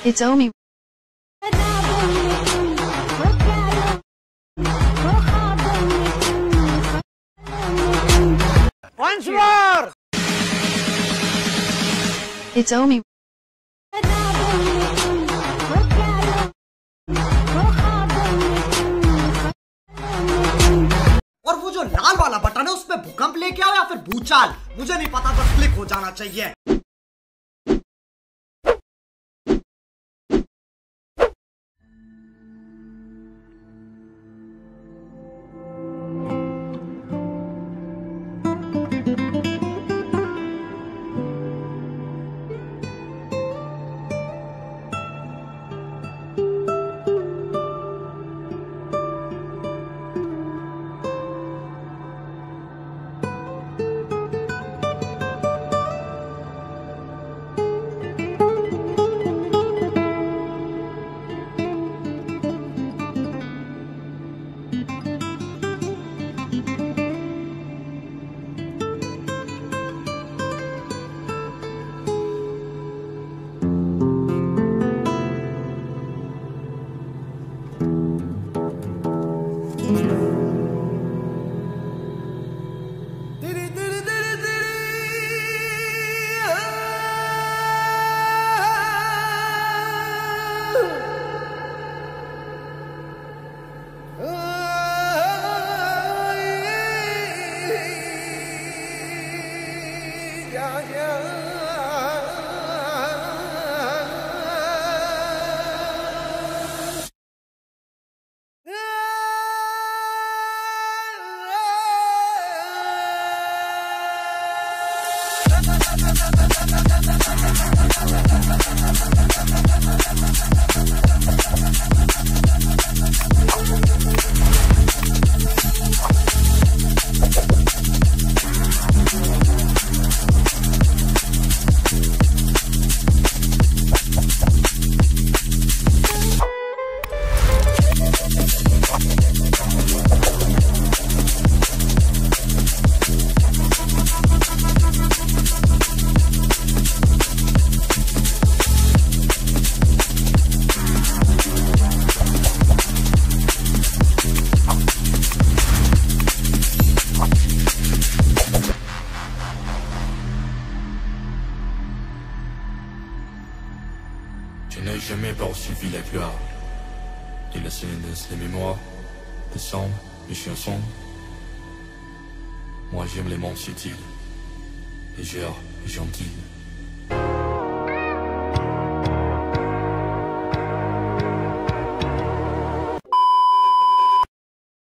It's Omi. Once more! It's Omi. और वो जो लाल वाला बटन है उसपे भूकंप लेके आओ या फिर भूचाल, मुझे नहीं पता, बस क्लिक हो जाना चाहिए। Je n'ai jamais poursuivi la gloire, ni la silence, les mémoires, les cendres, les chansons. Moi j'aime les monts subtils, légères et gentils.